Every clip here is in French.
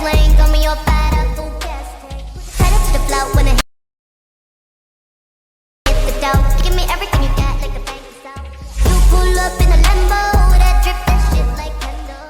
airplane, throw me off at a full gas tank. Head up to the float when I hit the dough. Give me everything you got, like the bank is out. You pull up in a Lambo, that drip, that shit like Kendall.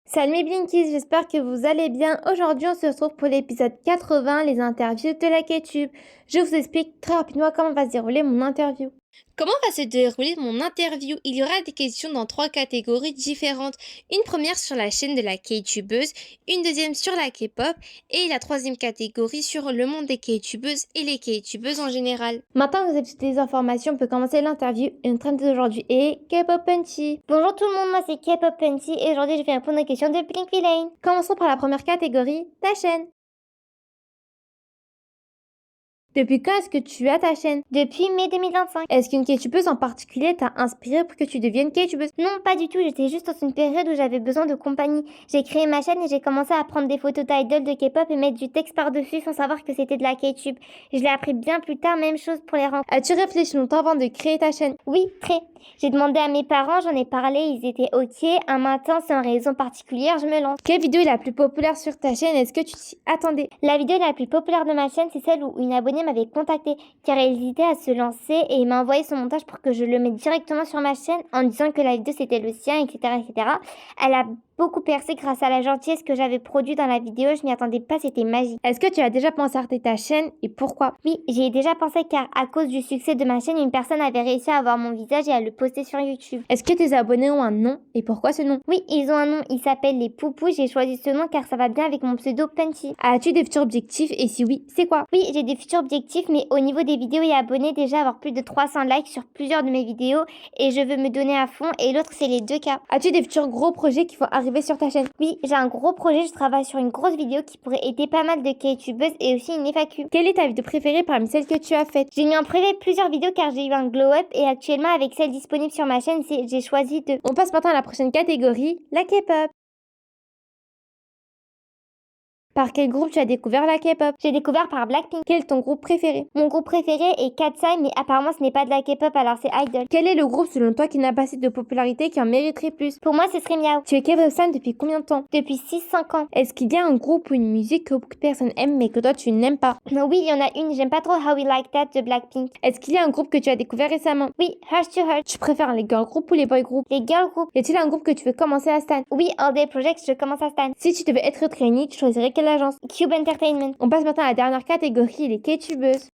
Salut mes Blinkies, j'espère que vous allez bien. Aujourd'hui, on se retrouve pour l'épisode 80, les interviews de la K-Tube. Je vous explique très rapidement comment va se dérouler mon interview. Comment va se dérouler mon interview? Il y aura des questions dans 3 catégories différentes. Une première sur la chaîne de la K-Tubeuse, une deuxième sur la K-pop et la troisième catégorie sur le monde des K-Tubeuses et les K-Tubeuses en général. Maintenant que vous avez toutes les informations, on peut commencer l'interview. Une trend d'aujourd'hui est K-pop Punchy. Bonjour tout le monde, moi c'est K-pop Punchy et aujourd'hui je vais répondre aux questions de Blink Villain. Commençons par la première catégorie, ta chaîne. Depuis quand est-ce que tu as ta chaîne? Depuis mai 2025. Est-ce qu'une K-tubeuse en particulier t'a inspiré pour que tu deviennes K-tubeuse? Non, pas du tout, j'étais juste dans une période où j'avais besoin de compagnie. J'ai créé ma chaîne et j'ai commencé à prendre des photos d'idoles de K-pop et mettre du texte par-dessus sans savoir que c'était de la K-tube. Je l'ai appris bien plus tard, même chose pour les rencontres. As-tu réfléchi longtemps avant de créer ta chaîne? Oui, très. J'ai demandé à mes parents, j'en ai parlé, ils étaient ok. Un matin, sans raison particulière, je me lance. Quelle vidéo est la plus populaire sur ta chaîne? Est-ce que tu t'y attendais? La vidéo la plus populaire de ma chaîne, c'est celle où une abonnée m'avait contactée car elle hésitait à se lancer et il m'a envoyé son montage pour que je le mette directement sur ma chaîne en disant que la vidéo c'était le sien, etc., etc. Elle a beaucoup percé grâce à la gentillesse que j'avais produite dans la vidéo, je m'y attendais pas, c'était magique. Est-ce que tu as déjà pensé à arrêter ta chaîne et pourquoi? Oui, j'y ai déjà pensé car à cause du succès de ma chaîne, une personne avait réussi à avoir mon visage et à le poster sur YouTube. Est-ce que tes abonnés ont un nom et pourquoi ce nom? Oui, ils ont un nom, ils s'appellent les Poupous, j'ai choisi ce nom car ça va bien avec mon pseudo Punchy. As-tu des futurs objectifs et si oui, c'est quoi? Oui, j'ai des futurs objectifs, mais au niveau des vidéos et abonnés, déjà avoir plus de 300 likes sur plusieurs de mes vidéos et je veux me donner à fond et l'autre c'est les 2K. As-tu des futurs gros projets qui vont arriver sur ta chaîne? Oui, j'ai un gros projet, je travaille sur une grosse vidéo qui pourrait aider pas mal de K-tubeuses et aussi une FAQ. Quelle est ta vidéo préférée parmi celles que tu as faites? J'ai mis en privé plusieurs vidéos car j'ai eu un glow-up et actuellement avec celle disponible sur ma chaîne, j'ai choisi de... On passe maintenant à la prochaine catégorie, la K-pop. Par quel groupe tu as découvert la K-pop? J'ai découvert par Blackpink. Quel est ton groupe préféré? Mon groupe préféré est Katseye, mais apparemment ce n'est pas de la K-pop, alors c'est Idol. Quel est le groupe selon toi qui n'a pas assez de popularité qui en mériterait plus? Pour moi, ce serait Miao. Tu es K-pop fan depuis combien de temps? Depuis 6-5 ans. Est-ce qu'il y a un groupe ou une musique que beaucoup de personnes aiment mais que toi tu n'aimes pas? Oui, il y en a une, j'aime pas trop How We Like That de Blackpink. Est-ce qu'il y a un groupe que tu as découvert récemment? Oui, Heart to Heart. Tu préfères les girl groups ou les boy groups? Les girl groups. Y a-t-il un groupe que tu veux commencer à stan? Oui, All Day Project, je commence à stan. Si tu devais être trainee, tu choisirais quelle agence? Cube Entertainment. On passe maintenant à la dernière catégorie, les K-tubeuses.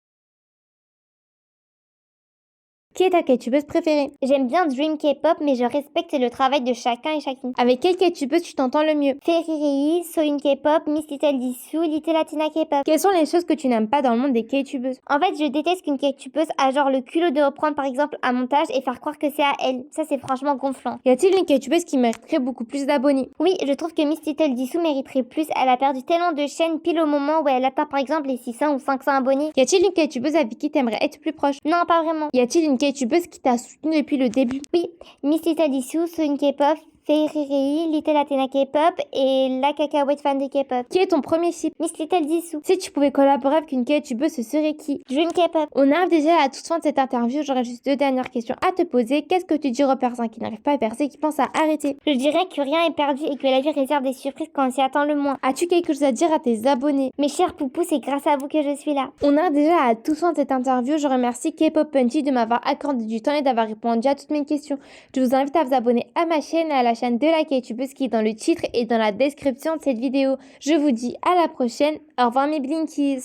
Qui est ta K-tubeuse préférée? J'aime bien Dream K-pop, mais je respecte le travail de chacun et chacune. Avec quelle K-tubeuse tu t'entends le mieux? Ferriri, Soyun K-pop, Miss Little Jisoo, Little Latina K-pop. Quelles sont les choses que tu n'aimes pas dans le monde des K-tubeuses? En fait, je déteste qu'une K-tubeuse a genre le culot de reprendre par exemple un montage et faire croire que c'est à elle. Ça, c'est franchement gonflant. Y a-t-il une K-tubeuse qui mériterait beaucoup plus d'abonnés? Oui, je trouve que Miss Little Jisoo mériterait plus. Elle a perdu tellement de chaînes pile au moment où elle atteint par exemple les 600 ou 500 abonnés. Y a-t-il une K-tubeuse avec qui t'aimerais être plus proche? Non, pas vraiment. Y a-t-il une K-tubeuse qui t'a soutenu depuis le début? Oui, Miss Little Jisoo, Soyun K-pop, Ferriri, Little Latina K-pop et la cacahuète fan de K-pop. Qui est ton premier ship? Miss Little Jisoo. Si tu pouvais collaborer avec une K-tubeuse, ce serait qui? Dream K-pop. On arrive déjà à la toute fin de cette interview, j'aurais juste 2 dernières questions à te poser. Qu'est-ce que tu dirais aux personnes qui n'arrivent pas à percer, qui pensent à arrêter? Je dirais que rien est perdu et que la vie réserve des surprises quand on s'y attend le moins. As-tu quelque chose à dire à tes abonnés? Mes chers poupous, c'est grâce à vous que je suis là. On arrive déjà à la toute fin de cette interview. Je remercie K-pop Punchy de m'avoir accordé du temps et d'avoir répondu à toutes mes questions. Je vous invite à vous abonner à ma chaîne et à la chaîne de la K-tubeuse qui est dans le titre et dans la description de cette vidéo. Je vous dis à la prochaine. Au revoir mes Blinkies.